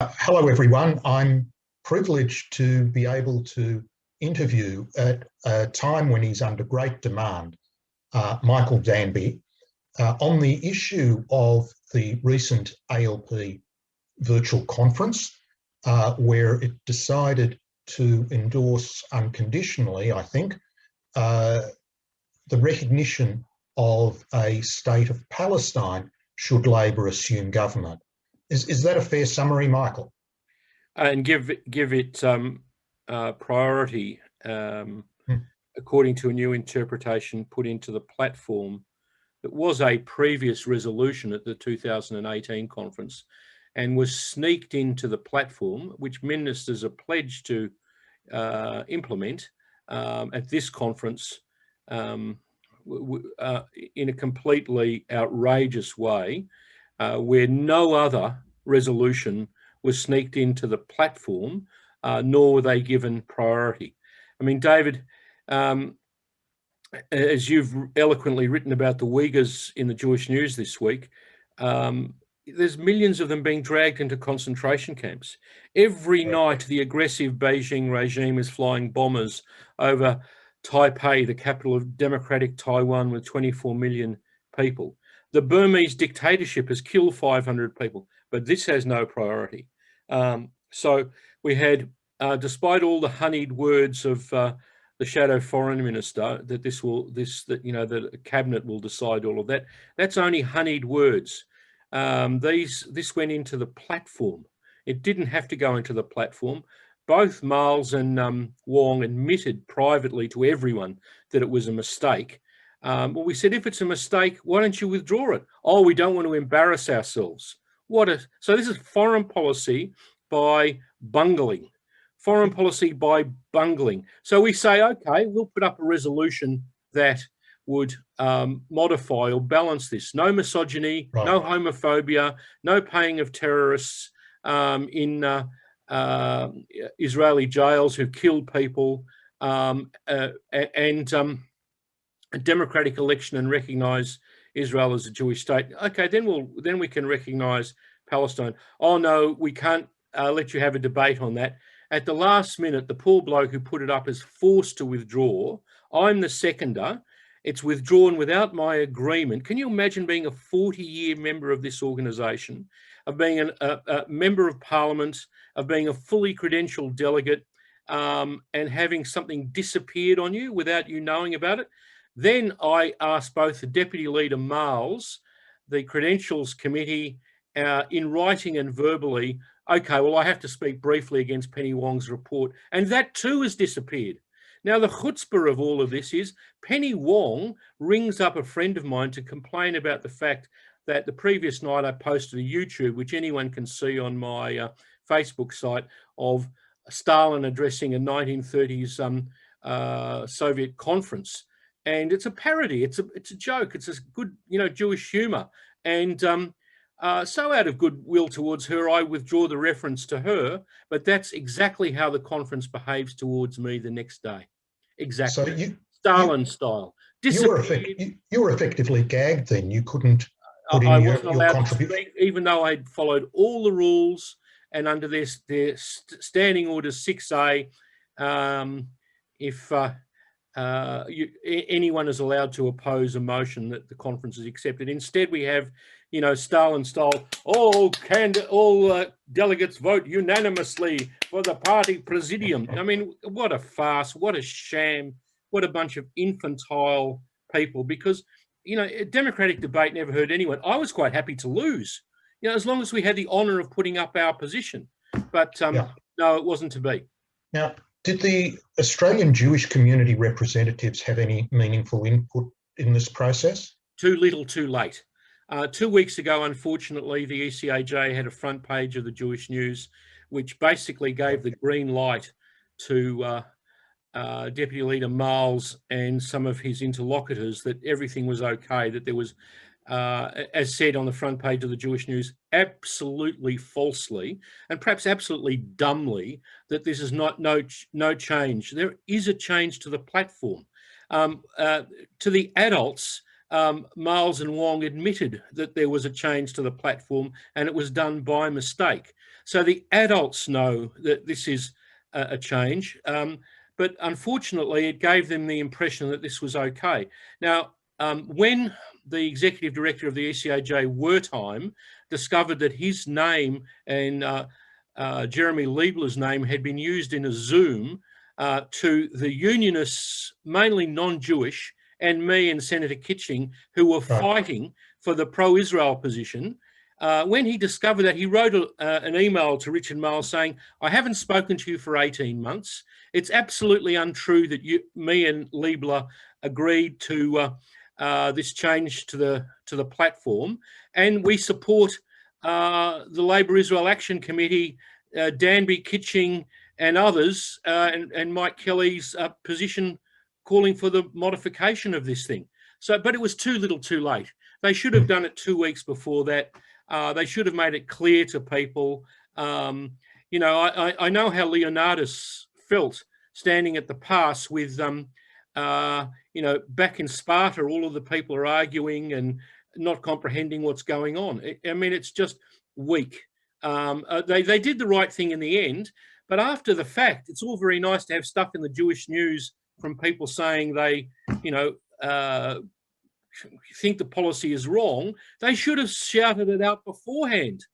Hello, everyone. I'm privileged to be able to interview at a time when he's under great demand, Michael Danby, on the issue of the recent ALP virtual conference, where it decided to endorse unconditionally, I think, the recognition of a state of Palestine should Labor assume government. Is that a fair summary, Michael? And give it priority according to a new interpretation put into the platform that was a previous resolution at the 2018 conference and was sneaked into the platform, which ministers are pledged to implement at this conference in a completely outrageous way, where no other resolution was sneaked into the platform, nor were they given priority. I mean, David, as you've eloquently written about the Uyghurs in the Jewish News this week, there's millions of them being dragged into concentration camps. Every night, the aggressive Beijing regime is flying bombers over Taipei, the capital of democratic Taiwan with 24 million people. The Burmese dictatorship has killed 500 people, but this has no priority. So we had, despite all the honeyed words of the shadow foreign minister, that that a cabinet will decide all of that. That's only honeyed words. This went into the platform. It didn't have to go into the platform. Both Miles and Wong admitted privately to everyone that it was a mistake. Well, we said, if it's a mistake, why don't you withdraw it? Oh, we don't want to embarrass ourselves. So this is foreign policy by bungling. Foreign policy by bungling. So we say, okay, we'll put up a resolution that would modify or balance this. No misogyny, right. No homophobia, no paying of terrorists in Israeli jails who killed people, and a democratic election and recognise Israel as a Jewish state. Okay, then we can recognise Palestine. Oh no, we can't let you have a debate on that. At the last minute, the poor bloke who put it up is forced to withdraw. I'm the seconder. It's withdrawn without my agreement. Can you imagine being a 40-year member of this organisation, of being a member of parliament, of being a fully credentialed delegate, and having something disappeared on you without you knowing about it? Then I asked both the Deputy Leader Miles, the Credentials Committee, in writing and verbally, okay, well, I have to speak briefly against Penny Wong's report. And that too has disappeared. Now, the chutzpah of all of this is Penny Wong rings up a friend of mine to complain about the fact that the previous night I posted a YouTube, which anyone can see on my Facebook site, of Stalin addressing a 1930s Soviet conference. And it's a parody. It's a joke. It's a good, Jewish humour. And so out of goodwill towards her, I withdraw the reference to her. But that's exactly how the conference behaves towards me the next day. Exactly. So Stalin style. You were effectively gagged then. You couldn't put in your contribution. Even though I'd followed all the rules and under their Standing Order 6A, if anyone is allowed to oppose a motion that the conference has accepted. Instead, we have, Stalin style, all delegates vote unanimously for the party presidium. I mean, what a farce, what a sham, what a bunch of infantile people, because, a democratic debate never hurt anyone. I was quite happy to lose, as long as we had the honour of putting up our position. But no, it wasn't to be. Now, did the Australian Jewish community representatives have any meaningful input in this process? Too little, too late. 2 weeks ago, unfortunately, the ECAJ had a front page of the Jewish News, which basically gave the green light to Deputy Leader Miles and some of his interlocutors that everything was okay, that there was, as said on the front page of the Jewish News, absolutely falsely and perhaps absolutely dumbly, that this is no change. There is a change to the platform. To the adults, Miles and Wong admitted that there was a change to the platform and it was done by mistake. So the adults know that this is a change, but unfortunately it gave them the impression that this was okay. Now, when the executive director of the ECAJ, Wertheim, discovered that his name and Jeremy Liebler's name had been used in a Zoom to the unionists, mainly non-Jewish, and me and Senator Kitching, who were fighting for the pro-Israel position, when he discovered that, he wrote an email to Richard Miles saying, "I haven't spoken to you for 18 months. It's absolutely untrue that me and Liebler agreed to this change to the platform, and we support the Labor Israel Action Committee, Danby, Kitching, and others, and Mike Kelly's position calling for the modification of this thing." So, but it was too little, too late. They should have done it 2 weeks before that. They should have made it clear to people. You know, I know how Leonardus felt standing at the pass with, you know, back in Sparta, all of the people are arguing and not comprehending what's going on. I mean, it's just weak. They did the right thing in the end, but after the fact, it's all very nice to have stuff in the Jewish news from people saying they, you know, think the policy is wrong. They should have shouted it out beforehand,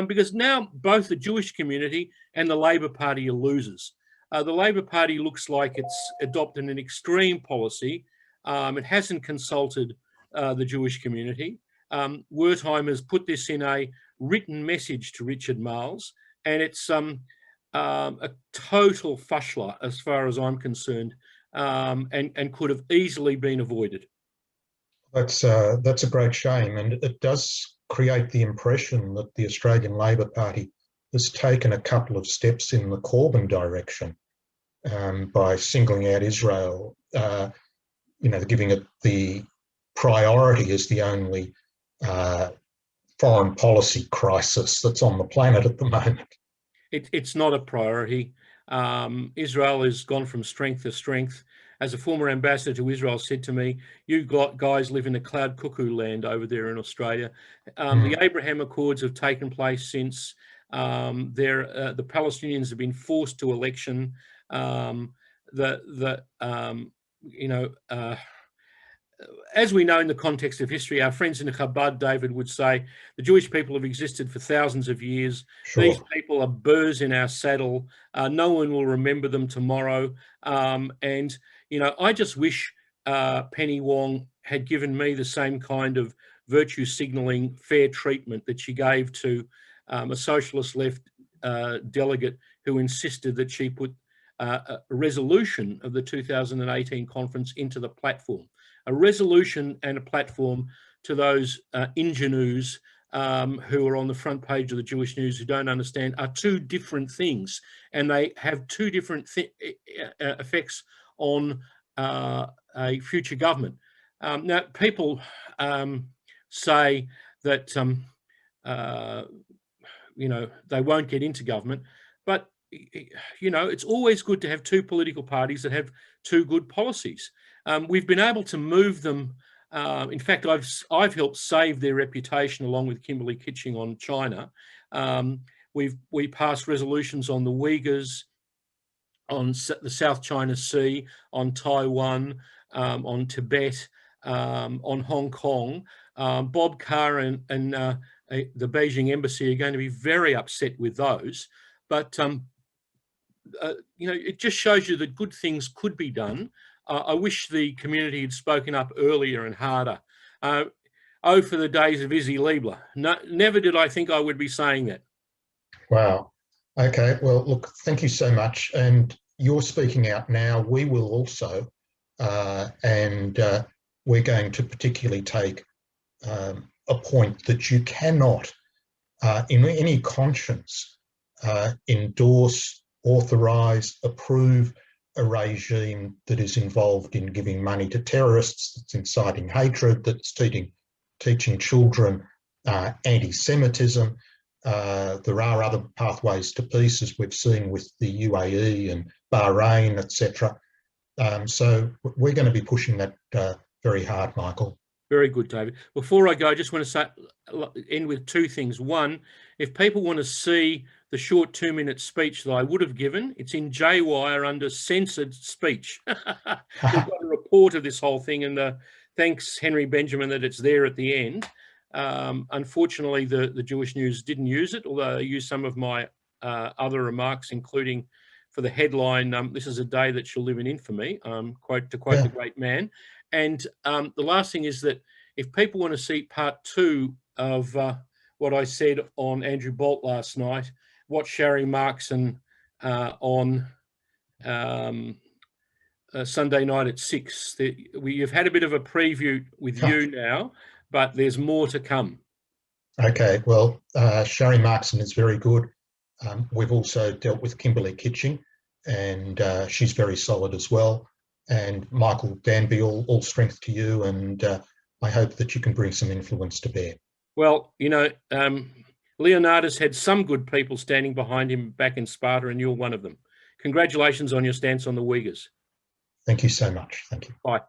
because now both the Jewish community and the Labor Party are losers. The Labor Party looks like it's adopted an extreme policy. It hasn't consulted the Jewish community. Wertheim has put this in a written message to Richard Miles, and it's a total fushler as far as I'm concerned, and could have easily been avoided. That's a great shame, and it does create the impression that the Australian Labor Party has taken a couple of steps in the Corbyn direction by singling out Israel, you know, giving it the priority as the only foreign policy crisis that's on the planet at the moment. It's not a priority. Israel has gone from strength to strength. As a former ambassador to Israel said to me, "You guys live in a cloud cuckoo land over there in Australia." The Abraham Accords have taken place since. The Palestinians have been forced to election. You know, as we know in the context of history, our friends in the Chabad, David, would say the Jewish people have existed for thousands of years. Sure. These people are burrs in our saddle. No one will remember them tomorrow. And, you know, I just wish Penny Wong had given me the same kind of virtue signalling fair treatment that she gave to a socialist left delegate who insisted that she put a resolution of the 2018 conference into the platform. A resolution and a platform to those ingenues who are on the front page of the Jewish News who don't understand are two different things, and they have two different effects on a future government. Now, people say that you know, they won't get into government, but you know, it's always good to have two political parties that have two good policies. We've been able to move them. In fact, I've helped save their reputation along with Kimberly Kitching on China. We passed resolutions on the Uyghurs, on the South China Sea, on Taiwan, on Tibet, on Hong Kong. Bob Carr and the Beijing embassy are going to be very upset with those. But you know, it just shows you that good things could be done. I wish the community had spoken up earlier and harder. Oh, for the days of Izzy Liebler. No, never did I think I would be saying that. Wow. Okay. Well, look, thank you so much. And you're speaking out now. We will also, and we're going to particularly take a point that you cannot, in any conscience, endorse, authorise, approve a regime that is involved in giving money to terrorists, that's inciting hatred, that's teaching children anti-Semitism. There are other pathways to peace, as we've seen with the UAE and Bahrain, etc. So we're going to be pushing that very hard, Michael. Very good, David. Before I go, I just want to end with two things. One, if people want to see the short 2-minute speech that I would have given, it's in J-Wire under censored speech. We've got a report of this whole thing, and thanks, Henry Benjamin, that it's there at the end. Unfortunately, the Jewish News didn't use it, although they used some of my other remarks, including for the headline, "This is a day that shall live in infamy," to quote the great man. And the last thing is that if people want to see part 2 of what I said on Andrew Bolt last night, watch Sharry Markson on Sunday night at 6. You've had a bit of a preview with you now, but there's more to come. Okay, well, Sharry Markson is very good. We've also dealt with Kimberly Kitching, and she's very solid as well. And Michael Danby, all strength to you, and I hope that you can bring some influence to bear. Well, you know, Leonardus had some good people standing behind him back in Sparta, and you're one of them. Congratulations on your stance on the Uyghurs. Thank you so much. Thank you. Bye.